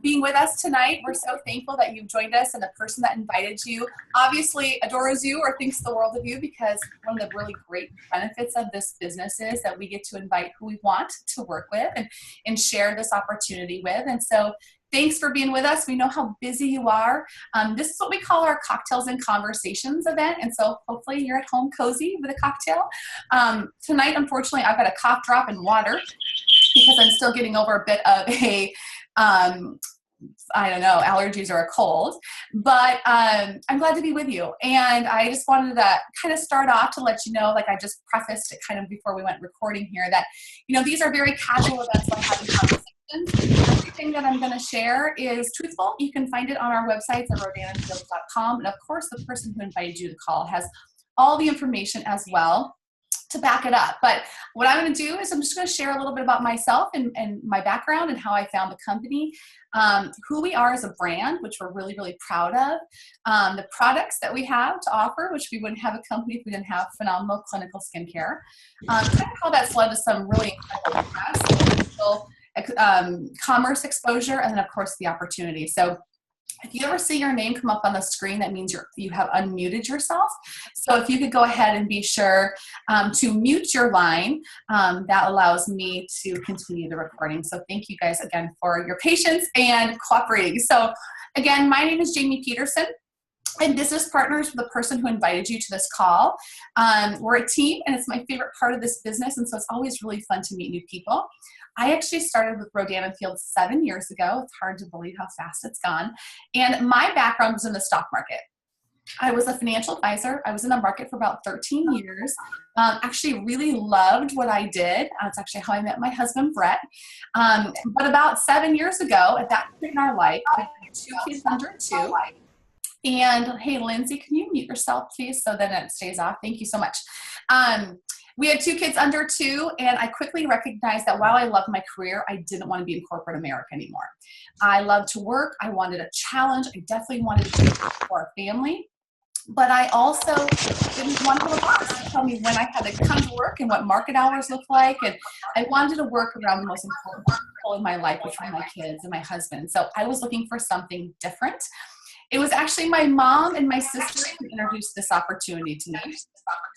being with us tonight. We're so thankful that you've joined us, and the person that invited you obviously adores you or thinks the world of you, because one of the really great benefits of this business is that we get to invite who we want to work with and share this opportunity with. And so thanks for being with us. We know how busy you are. This is what we call our Cocktails and Conversations event. And so hopefully you're at home cozy with a cocktail. Tonight, unfortunately, I've got a cough drop and water because I'm still getting over a bit of a I don't know, allergies or a cold, but I'm glad to be with you. And I just wanted to kind of start off to let you know, like I just prefaced it kind of before we went recording here, that, you know, these are very casual events like having conversations. Everything that I'm going to share is truthful. You can find it on our websites at rodanfields.com. And of course, the person who invited you to call has all the information as well to back it up. But what I'm going to do is I'm just going to share a little bit about myself and my background and how I found the company, who we are as a brand, which we're really, really proud of, the products that we have to offer, which we wouldn't have a company if we didn't have phenomenal clinical skincare, kind of how that's led to some really incredible success, commerce exposure, and then of course the opportunity. So if you ever see your name come up on the screen, that means you have unmuted yourself. So if you could go ahead and be sure to mute your line, that allows me to continue the recording. So thank you guys again for your patience and cooperating. So again, my name is Jamie Petersen. I'm business partners with the person who invited you to this call. We're a team, and it's my favorite part of this business, and so it's always really fun to meet new people. I actually started with Rodan Fields 7 years ago. It's hard to believe how fast it's gone. And my background was in the stock market. I was a financial advisor. I was in the market for about 13 years. Actually really loved what I did. That's actually how I met my husband, Brett. But about 7 years ago, at that point in our life, I had 2 kids under 2. And hey, Lindsay, can you mute yourself, please, so that it stays off? Thank you so much. We had 2 kids under 2, and I quickly recognized that while I loved my career, I didn't want to be in corporate America anymore. I loved to work. I wanted a challenge. I definitely wanted to be for our family. But I also didn't want to have a boss to tell me when I had to come to work and what market hours looked like. And I wanted to work around the most important people in my life, which were my kids and my husband. So I was looking for something different. It was actually my mom and my sister who introduced this opportunity to me.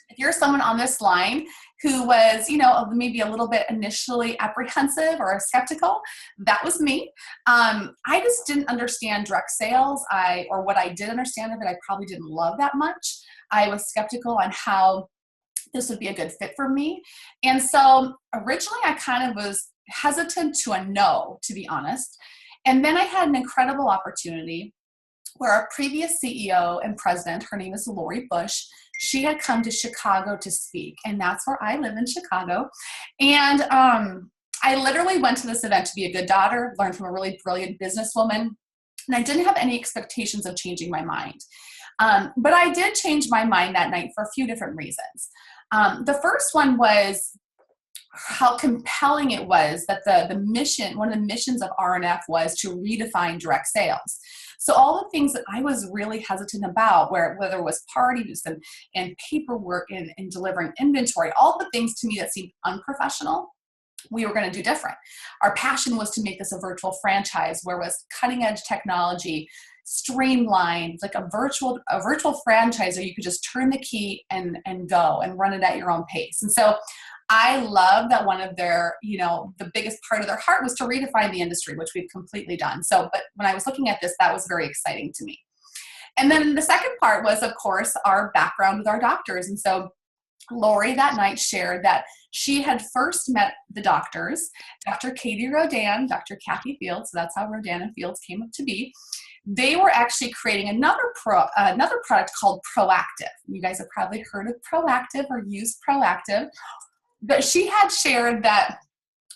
If you're someone on this line who was, you know, maybe a little bit initially apprehensive or skeptical, that was me. I just didn't understand direct sales. Or what I did understand of it, I probably didn't love that much. I was skeptical on how this would be a good fit for me. And so originally I kind of was hesitant to a no, to be honest. And then I had an incredible opportunity where our previous CEO and president, her name is Lori Bush, she had come to Chicago to speak. And that's where I live in Chicago. And I literally went to this event to be a good daughter, learn from a really brilliant businesswoman. And I didn't have any expectations of changing my mind. But I did change my mind that night for a few different reasons. The first one was how compelling it was that the mission, one of the missions of RNF was to redefine direct sales. So all the things that I was really hesitant about, whether it was parties and paperwork and delivering inventory, all the things to me that seemed unprofessional, we were going to do different. Our passion was to make this a virtual franchise where it was cutting edge technology, streamlined, like a virtual franchise where you could just turn the key and go and run it at your own pace. And so I love that one of their, you know, the biggest part of their heart was to redefine the industry, which we've completely done. So, but when I was looking at this, that was very exciting to me. And then the second part was, of course, our background with our doctors. And so Lori that night shared that she had first met the doctors, Dr. Katie Rodan, Dr. Kathy Fields, so that's how Rodan and Fields came up to be. They were actually creating another product called Proactive. You guys have probably heard of Proactive or used Proactive. But she had shared that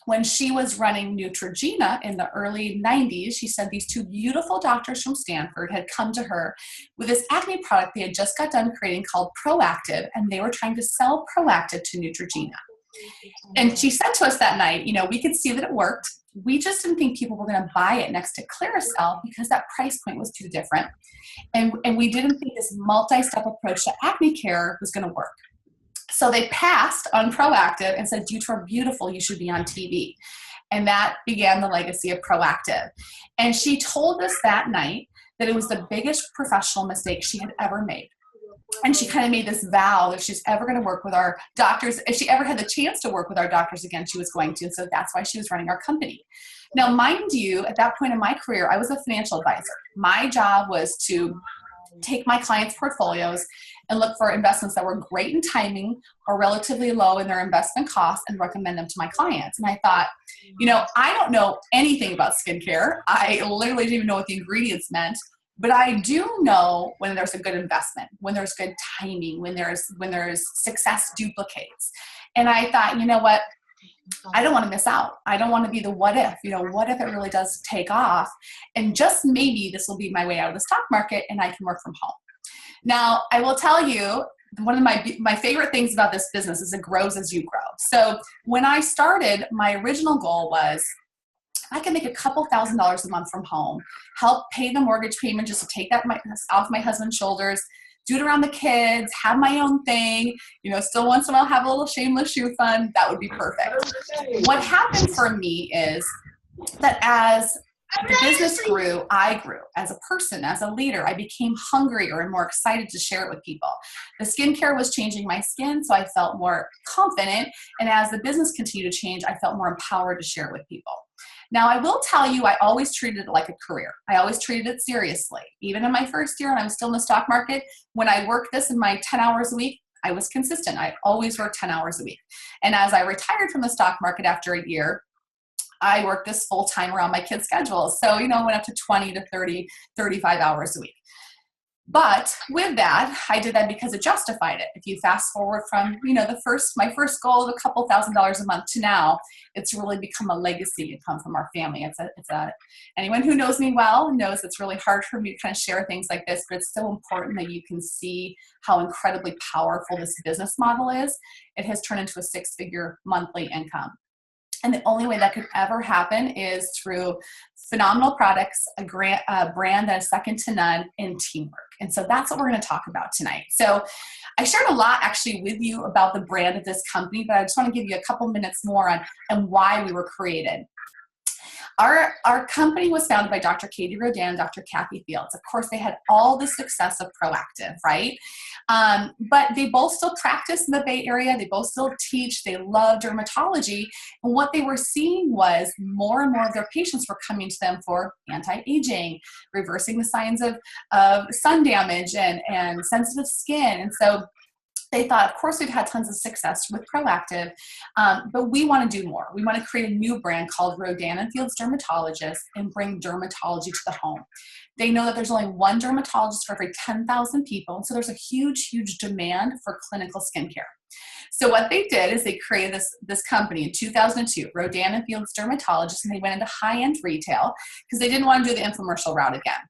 when she was running Neutrogena in the early 90s, she said these 2 beautiful doctors from Stanford had come to her with this acne product they had just got done creating called Proactive, and they were trying to sell Proactive to Neutrogena. And she said to us that night, you know, we could see that it worked. We just didn't think people were going to buy it next to Clearasil because that price point was too different. And we didn't think this multi-step approach to acne care was going to work. So they passed on Proactive and said, "You are beautiful, you should be on TV." And that began the legacy of Proactive. And she told us that night that it was the biggest professional mistake she had ever made. And she kind of made this vow that if she's ever going to work with our doctors, if she ever had the chance to work with our doctors again, she was going to. And so that's why she was running our company. Now, mind you, at that point in my career, I was a financial advisor. My job was to take my clients' portfolios and look for investments that were great in timing or relatively low in their investment costs and recommend them to my clients. And I thought, you know, I don't know anything about skincare. I literally didn't even know what the ingredients meant. But I do know when there's a good investment, when there's good timing, when there's success duplicates. And I thought, you know what? I don't want to miss out. I don't want to be the what if, you know, what if it really does take off? And just maybe this will be my way out of the stock market and I can work from home. Now, I will tell you, one of my favorite things about this business is it grows as you grow. So when I started, my original goal was I can make a couple $1,000s a month from home, help pay the mortgage payment just to take that off my husband's shoulders, do it around the kids, have my own thing, you know, still once in a while have a little shameless shoe fund. That would be perfect. What happened for me is that as the business grew, I grew as a person, as a leader. I became hungrier and more excited to share it with people. The skincare was changing my skin, so I felt more confident. And as the business continued to change, I felt more empowered to share it with people. Now, I will tell you, I always treated it like a career. I always treated it seriously. Even in my first year, and I was still in the stock market, when I worked this in my 10 hours a week, I was consistent. I always worked 10 hours a week. And as I retired from the stock market after a year, I worked this full time around my kids' schedules. So, you know, I went up to 20 to 30, 35 hours a week. But with that, I did that because it justified it. If you fast forward from, you know, my first goal of a couple $1,000s a month to now, it's really become a legacy income from our family. Anyone who knows me well knows it's really hard for me to kind of share things like this, but it's so important that you can see how incredibly powerful this business model is. It has turned into a 6-figure monthly income. And the only way that could ever happen is through phenomenal products, a brand that is second to none, and teamwork. And so that's what we're going to talk about tonight. So I shared a lot actually with you about the brand of this company, but I just want to give you a couple minutes more on why we were created. Our company was founded by Dr. Katie Rodan and Dr. Kathy Fields. Of course, they had all the success of Proactive, right? But they both still practice in the Bay Area. They both still teach. They love dermatology. And what they were seeing was more and more of their patients were coming to them for anti-aging, reversing the signs of sun damage and sensitive skin. And so they thought, of course, we've had tons of success with Proactive, but we want to do more. We want to create a new brand called Rodan Fields Dermatologists and bring dermatology to the home. They know that there's only one dermatologist for every 10,000 people, and so there's a huge, huge demand for clinical skincare. So what they did is they created this company in 2002, Rodan Fields Dermatologists, and they went into high-end retail because they didn't want to do the infomercial route again.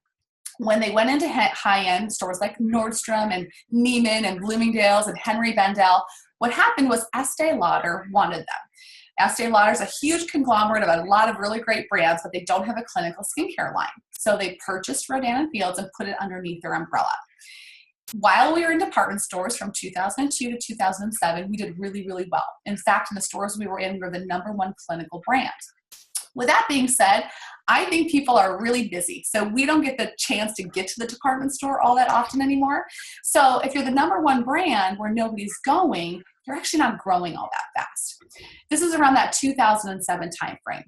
When they went into high-end stores like Nordstrom and Neiman and Bloomingdale's and Henry Bendel, what happened was Estee Lauder wanted them. Estee Lauder is a huge conglomerate of a lot of really great brands, but they don't have a clinical skincare line. So they purchased Rodan Fields and put it underneath their umbrella. While we were in department stores from 2002 to 2007, we did really, really well. In fact, in the stores we were in, we were the #1 clinical brand. With that being said, I think people are really busy. So we don't get the chance to get to the department store all that often anymore. So if you're the #1 brand where nobody's going, you're actually not growing all that fast. This is around that 2007 timeframe.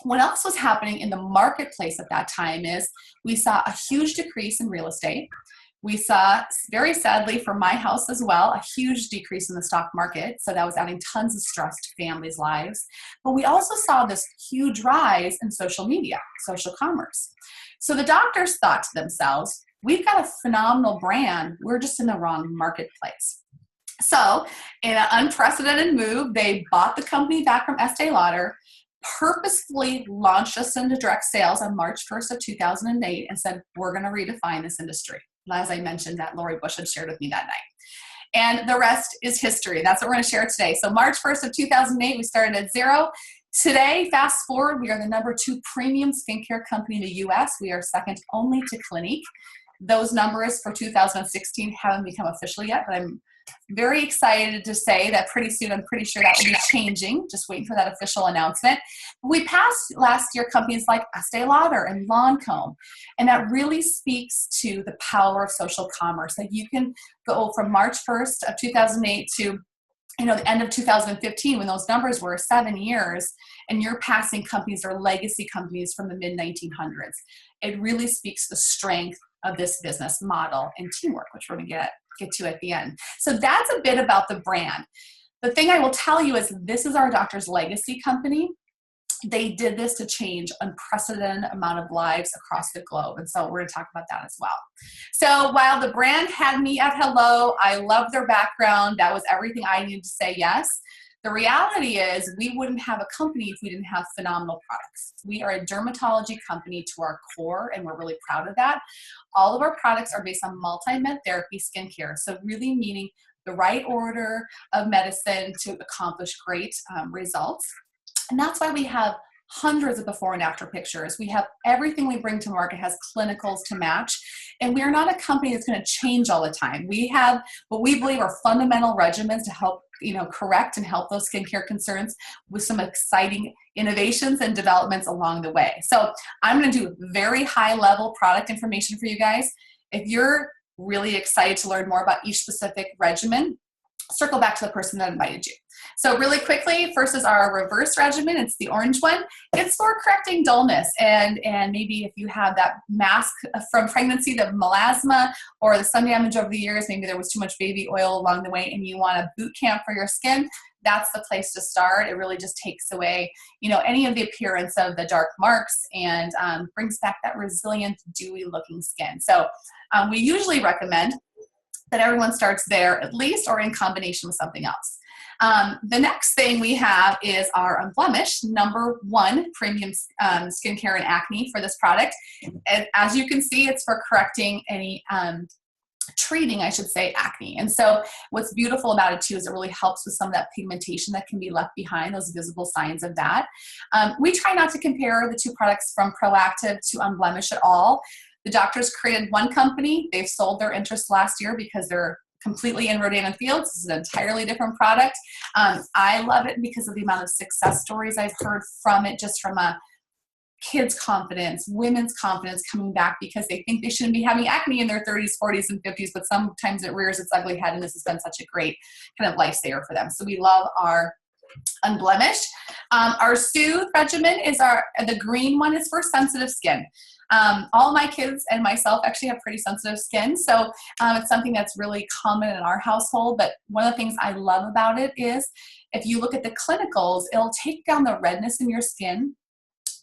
What else was happening in the marketplace at that time is we saw a huge decrease in real estate. We saw, very sadly for my house as well, a huge decrease in the stock market. So that was adding tons of stress to families' lives. But we also saw this huge rise in social media, social commerce. So the doctors thought to themselves, we've got a phenomenal brand. We're just in the wrong marketplace. So in an unprecedented move, they bought the company back from Estee Lauder, purposefully launched us into direct sales on March 1st of 2008 and said, we're going to redefine this industry. As I mentioned, that Lori Bush had shared with me that night. And the rest is history. That's what we're going to share today. So March 1st of 2008, we started at zero. Today, fast forward, we are the #2 premium skincare company in the U.S. We are second only to Clinique. Those numbers for 2016 haven't become official yet, but I'm Very excited to say that pretty soon, I'm pretty sure that will be changing. Just waiting for that official announcement. We passed last year companies like Estee Lauder and Lancome, and that really speaks to the power of social commerce. That you can go from March 1st of 2008 to the end of 2015, when those numbers were 7 years, and you're passing companies or legacy companies from the mid-1900s. It really speaks to the strength of this business model and teamwork, which we're going to get to at the end. So that's a bit about the brand. The thing I will tell you is this is our doctor's legacy company. They did this to change unprecedented amount of lives across the globe. And so we're going to talk about that as well. So while the brand had me at hello, I love their background. That was everything I needed to say yes. The reality is we wouldn't have a company if we didn't have phenomenal products. We are a dermatology company to our core, and we're really proud of that. All of our products are based on multi-med therapy skincare. So really meaning the right order of medicine to accomplish great results. And that's why we have hundreds of before and after pictures. We have everything we bring to market has clinicals to match. And we are not a company that's going to change all the time. We have what we believe are fundamental regimens to help, correct and help those skincare concerns with some exciting innovations and developments along the way. So I'm going to do very high level product information for you guys. If you're really excited to learn more about each specific regimen, circle back to the person that invited you. So really quickly, first is our reverse regimen. It's the orange one. It's for correcting dullness. And maybe if you have that mask from pregnancy, the melasma, or the sun damage over the years, maybe there was too much baby oil along the way and you want a boot camp for your skin, that's the place to start. It really just takes away, any of the appearance of the dark marks and brings back that resilient, dewy looking skin. So we usually recommend that everyone starts there at least, or in combination with something else. The next thing we have is our Unblemished #1 premium skincare and acne for this product. And as you can see, it's for correcting any treating, I should say, acne. And so what's beautiful about it too is it really helps with some of that pigmentation that can be left behind, those visible signs of that. We try not to compare the two products from Proactive to Unblemished at all. The doctors created one company. They've sold their interest last year because they're completely in Rodan Fields. This is an entirely different product. I love it because of the amount of success stories I've heard from it, just from a kids' confidence, women's confidence coming back because they think they shouldn't be having acne in their 30s, 40s, and 50s, but sometimes it rears its ugly head, and this has been such a great kind of lifesaver for them. So we love our Unblemished. Our Soothe regimen is the green one is for sensitive skin. All my kids and myself actually have pretty sensitive skin, so it's something that's really common in our household. But one of the things I love about it is if you look at the clinicals, it'll take down the redness in your skin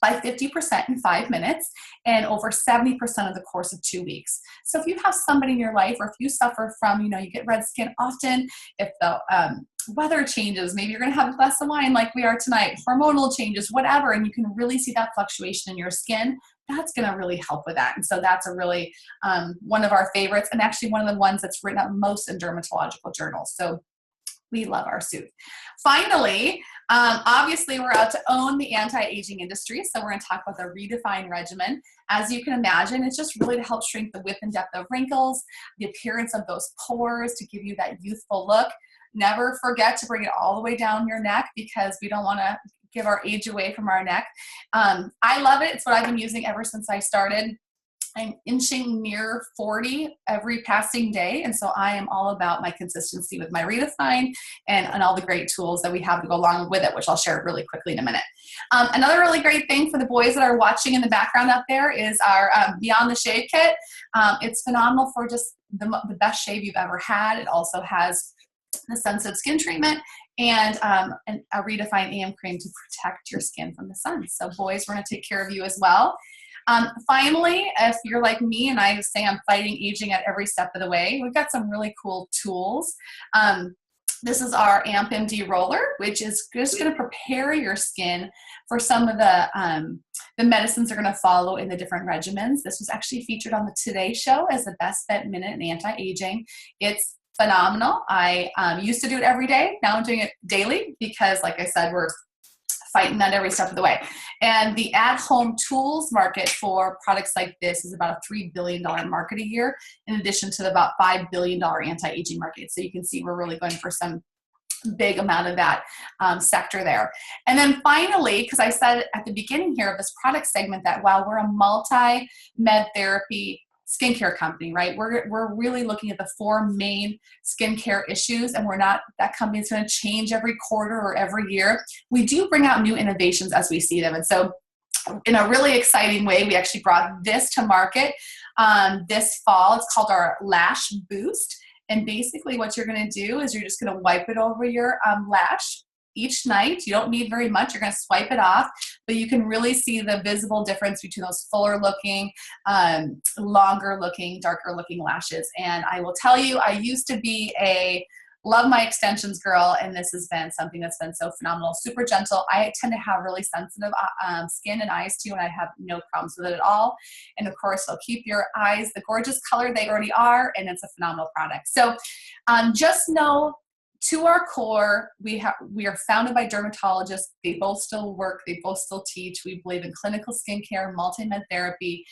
by 50% in 5 minutes and over 70% of the course of 2 weeks. So if you have somebody in your life, or if you suffer from, you get red skin often, if the weather changes, maybe you're going to have a glass of wine like we are tonight, hormonal changes, whatever, and you can really see that fluctuation in your skin, that's going to really help with that. And so that's a really one of our favorites, and actually one of the ones that's written up most in dermatological journals. So we love our Soothe. Finally, obviously we're out to own the anti-aging industry, so we're going to talk about the Redefine regimen. As you can imagine, it's just really to help shrink the width and depth of wrinkles, the appearance of those pores, to give you that youthful look. Never forget to bring it all the way down your neck, because we don't want to give our age away from our neck. I love it. It's what I've been using ever since I started. I'm inching near 40 every passing day, and so I am all about my consistency with my Redefine and all the great tools that we have to go along with it, which I'll share really quickly in a minute. Another really great thing for the boys that are watching in the background up there is our Beyond the Shave Kit. It's phenomenal for just the best shave you've ever had. It also has the sensitive skin treatment and a Redefine AM cream to protect your skin from the sun. So boys, we're going to take care of you as well. Finally, if you're like me and I say I'm fighting aging at every step of the way, we've got some really cool tools. This is our AMP MD roller, which is just going to prepare your skin for some of the medicines are going to follow in the different regimens. This was actually featured on the Today Show as the best bet minute in anti-aging. It's phenomenal. I used to do it every day. Now I'm doing it daily because, like I said, we're fighting that every step of the way. And the at-home tools market for products like this is about a $3 billion market a year, in addition to the about $5 billion anti-aging market. So you can see we're really going for some big amount of that sector there. And then finally, because I said at the beginning here of this product segment that while we're a multi-med therapy skincare company, right? We're really looking at the 4 main skincare issues, and we're not, that company is going to change every quarter or every year. We do bring out new innovations as we see them. And so in a really exciting way, we actually brought this to market this fall. It's called our Lash Boost. And basically what you're going to do is you're just going to wipe it over your lash each night. You don't need very much. You're going to swipe it off, but you can really see the visible difference between those fuller looking, longer looking, darker looking lashes. And I will tell you, I used to be love my extensions girl, and this has been something that's been so phenomenal. Super gentle. I tend to have really sensitive skin and eyes too, and I have no problems with it at all. And of course, it'll keep your eyes the gorgeous color they already are, and it's a phenomenal product. So just know, to our core, we are founded by dermatologists. They both still work. They both still teach. We believe in clinical skincare, multi-med therapy,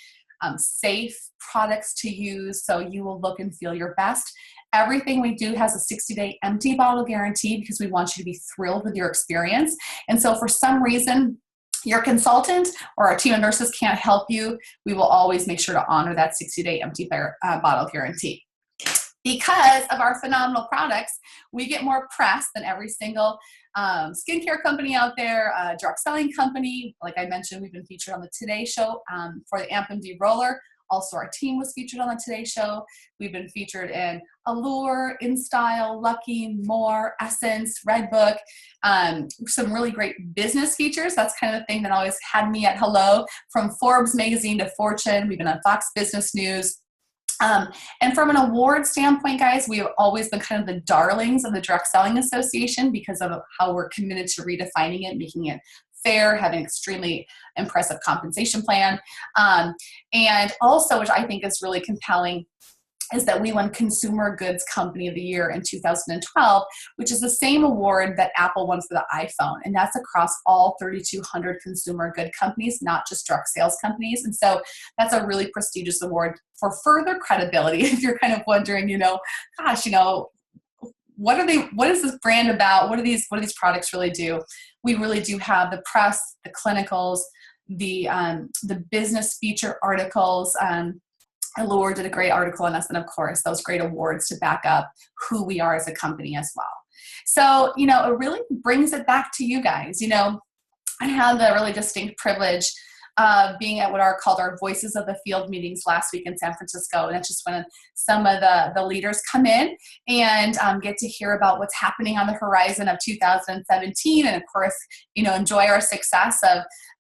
safe products to use so you will look and feel your best. Everything we do has a 60-day empty bottle guarantee because we want you to be thrilled with your experience. And so for some reason, your consultant or our team of nurses can't help you, we will always make sure to honor that 60-day empty bottle guarantee. Because of our phenomenal products, we get more press than every single skincare company out there, drug selling company. Like I mentioned, we've been featured on the Today Show for the AmpMD roller. Also, our team was featured on the Today Show. We've been featured in Allure, InStyle, Lucky, More, Essence, Redbook. Some really great business features. That's kind of the thing that always had me at hello. From Forbes magazine to Fortune, we've been on Fox Business News. And from an award standpoint, guys, we have always been kind of the darlings of the Direct Selling Association because of how we're committed to redefining it, making it fair, having an extremely impressive compensation plan. And also, which I think is really compelling, is that we won Consumer Goods Company of the Year in 2012, which is the same award that Apple won for the iPhone. And that's across all 3,200 consumer good companies, not just drug sales companies. And so that's a really prestigious award for further credibility. If you're kind of wondering, gosh, what is this brand about? What do these products really do? We really do have the press, the clinicals, the business feature articles. Allure did a great article on us, and of course, those great awards to back up who we are as a company as well. So, it really brings it back to you guys. I had the really distinct privilege of being at what are called our Voices of the Field meetings last week in San Francisco. And that's just when some of the leaders come in and get to hear about what's happening on the horizon of 2017. And of course, enjoy our success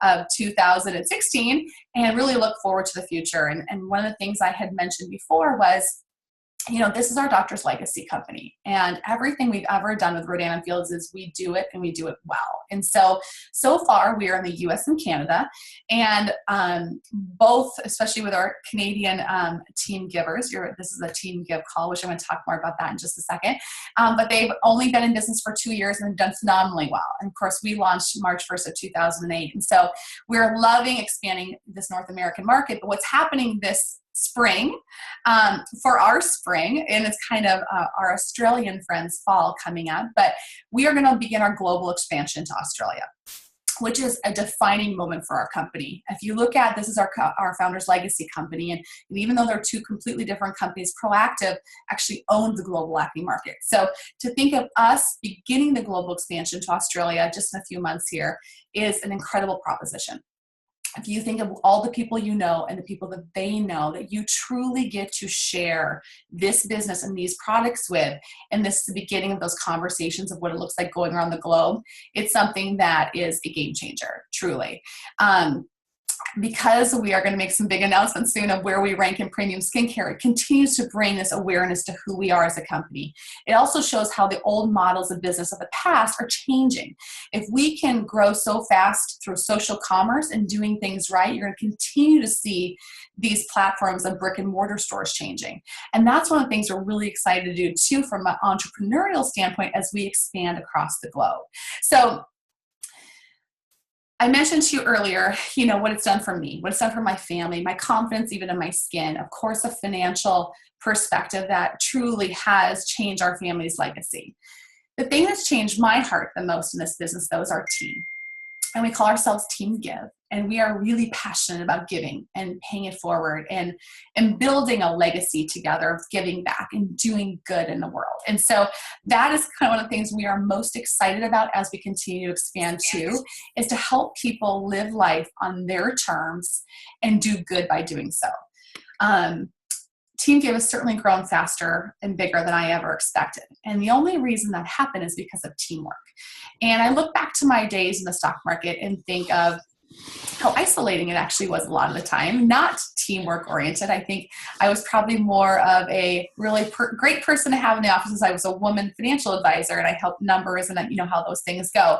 of 2016 and really look forward to the future. And one of the things I had mentioned before was, this is our doctor's legacy company, and everything we've ever done with Rodan Fields is we do it and we do it well. And so far we are in the US and Canada, and both, especially with our Canadian team givers, this is a team give call, which I'm going to talk more about that in just a second. But they've only been in business for 2 years and done phenomenally well. And of course, we launched March 1st of 2008. And so we're loving expanding this North American market. But what's happening this spring, for our spring, and it's kind of our Australian friends fall coming up, but we are going to begin our global expansion to Australia, which is a defining moment for our company. If you look at, this is our founder's legacy company, and even though they're two completely different companies, Proactive actually owns the global acne market. So to think of us beginning the global expansion to Australia just in a few months here is an incredible proposition. If you think of all the people you know and the people that they know that you truly get to share this business and these products with, and this is the beginning of those conversations of what it looks like going around the globe, it's something that is a game changer, truly. Because we are going to make some big announcements soon of where we rank in premium skincare, it continues to bring this awareness to who we are as a company. It also shows how the old models of business of the past are changing. If we can grow so fast through social commerce and doing things right, you're going to continue to see these platforms of brick and mortar stores changing. And that's one of the things we're really excited to do too from an entrepreneurial standpoint as we expand across the globe. So I mentioned to you earlier, what it's done for me, what it's done for my family, my confidence, even in my skin, of course, a financial perspective that truly has changed our family's legacy. The thing that's changed my heart the most in this business, though, is our team. And we call ourselves Team Give. And we are really passionate about giving and paying it forward and building a legacy together of giving back and doing good in the world. And so that is kind of one of the things we are most excited about as we continue to expand too, is to help people live life on their terms and do good by doing so. Team Give has certainly grown faster and bigger than I ever expected. And the only reason that happened is because of teamwork. And I look back to my days in the stock market and think of how isolating it actually was a lot of the time, not teamwork oriented. I think I was probably more of a really great person to have in the office. I was a woman financial advisor and I helped numbers and how those things go.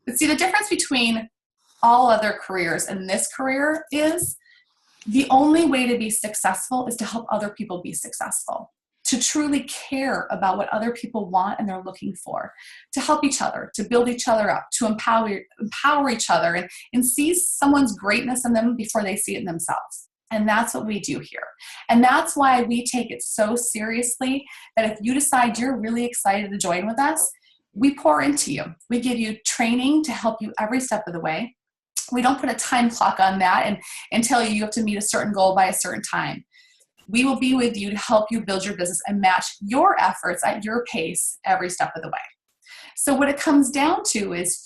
But see, the difference between all other careers and this career is the only way to be successful is to help other people be successful, to truly care about what other people want and they're looking for, to help each other, to build each other up, to empower each other and see someone's greatness in them before they see it in themselves. And that's what we do here. And that's why we take it so seriously that if you decide you're really excited to join with us, we pour into you. We give you training to help you every step of the way. We don't put a time clock on that and tell you have to meet a certain goal by a certain time. We will be with you to help you build your business and match your efforts at your pace every step of the way. So what it comes down to is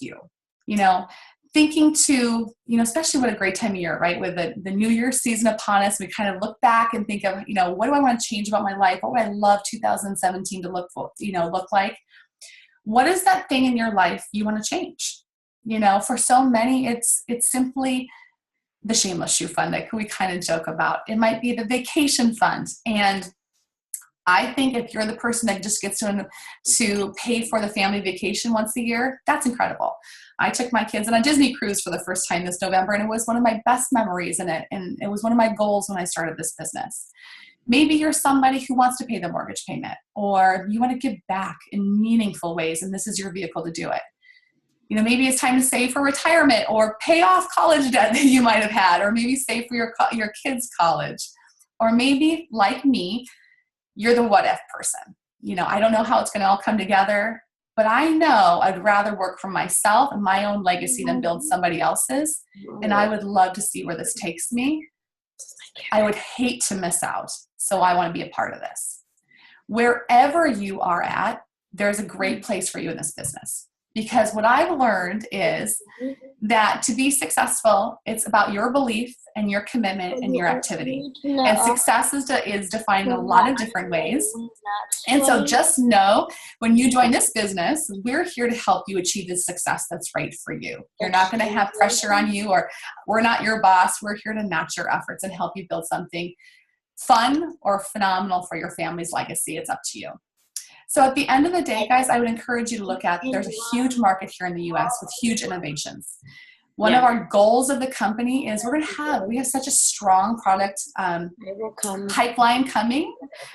thinking to, especially what a great time of year, right? With the New Year's season upon us, we kind of look back and think of, what do I want to change about my life? What would I love 2017 to look like? What is that thing in your life you want to change? For so many, it's simply the shameless shoe fund that we kind of joke about. It might be the vacation fund. And I think if you're the person that just gets to pay for the family vacation once a year, that's incredible. I took my kids on a Disney cruise for the first time this November, and it was one of my best memories in it. And it was one of my goals when I started this business. Maybe you're somebody who wants to pay the mortgage payment, or you want to give back in meaningful ways, and this is your vehicle to do it. Maybe it's time to save for retirement or pay off college debt that you might have had, or maybe save for your kids' college. Or maybe, like me, you're the what if person. I don't know how it's going to all come together, but I know I'd rather work for myself and my own legacy than build somebody else's. And I would love to see where this takes me. I would hate to miss out. So I want to be a part of this. Wherever you are at, there's a great place for you in this business. Because what I've learned is that to be successful, it's about your belief and your commitment and your activity. And success is defined in a lot of different ways. And so just know when you join this business, we're here to help you achieve the success that's right for you. You're not going to have pressure on you, or we're not your boss. We're here to match your efforts and help you build something fun or phenomenal for your family's legacy. It's up to you. So at the end of the day, guys, I would encourage you to look at, there's a huge market here in the US with huge innovations. One of our goals of the company is we have such a strong product pipeline coming.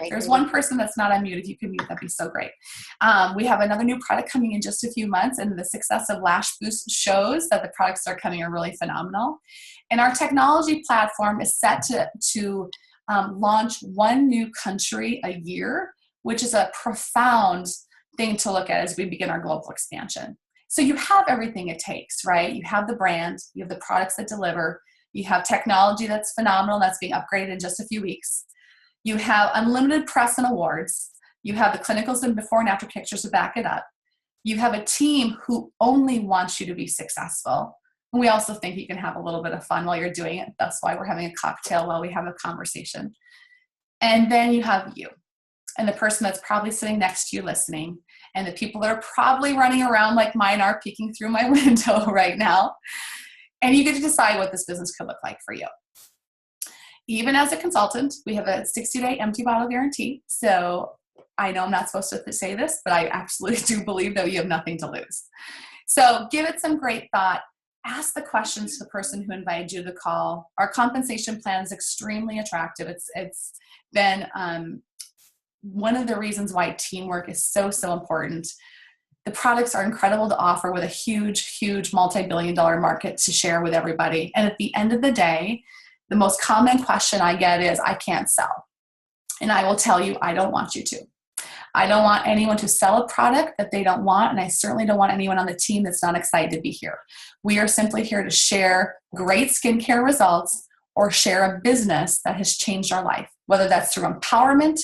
There's one person that's not unmuted. If you could mute, that'd be so great. We have another new product coming in just a few months, and the success of Lash Boost shows that the products that are coming are really phenomenal. And our technology platform is set to launch one new country a year, which is a profound thing to look at as we begin our global expansion. So you have everything it takes, right? You have the brand, you have the products that deliver, you have technology that's phenomenal, that's being upgraded in just a few weeks. You have unlimited press and awards. You have the clinicals and before and after pictures to back it up. You have a team who only wants you to be successful. And we also think you can have a little bit of fun while you're doing it. That's why we're having a cocktail while we have a conversation. And then you have you. And the person that's probably sitting next to you listening, and the people that are probably running around like mine are peeking through my window right now. And you get to decide what this business could look like for you. Even as a consultant, we have a 60-day empty bottle guarantee. So I know I'm not supposed to say this, but I absolutely do believe that you have nothing to lose. So give it some great thought. Ask the questions to the person who invited you to the call. Our compensation plan is extremely attractive. It's been one of the reasons why teamwork is so important. The products are incredible to offer with a huge, huge multi-billion-dollar market to share with everybody. And at the end of the day, the most common question I get is, I can't sell. And I will tell you, I don't want you to. I don't want anyone to sell a product that they don't want, and I certainly don't want anyone on the team that's not excited to be here. We are simply here to share great skincare results or share a business that has changed our life, whether that's through empowerment,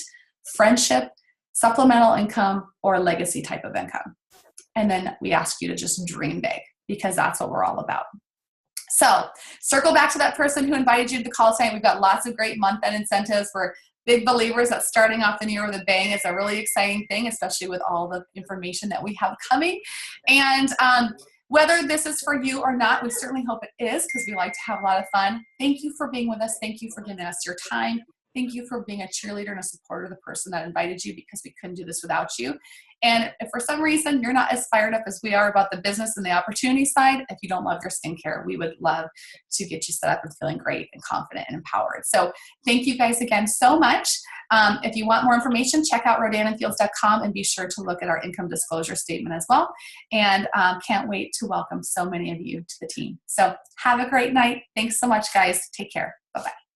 friendship, supplemental income, or a legacy type of income. And then we ask you to just dream big, because that's what we're all about. So circle back to that person who invited you to the call tonight. We've got lots of great month-end incentives for big believers that starting off the year with a bang is a really exciting thing, especially with all the information that we have coming. And whether this is for you or not, we certainly hope it is, because we like to have a lot of fun. Thank you for being with us. Thank you for giving us your time. Thank you for being a cheerleader and a supporter of the person that invited you, because we couldn't do this without you. And if for some reason you're not as fired up as we are about the business and the opportunity side, if you don't love your skincare, we would love to get you set up and feeling great and confident and empowered. So thank you guys again so much. If you want more information, check out rodanfields.com and be sure to look at our income disclosure statement as well. And can't wait to welcome so many of you to the team. So have a great night. Thanks so much, guys. Take care. Bye-bye.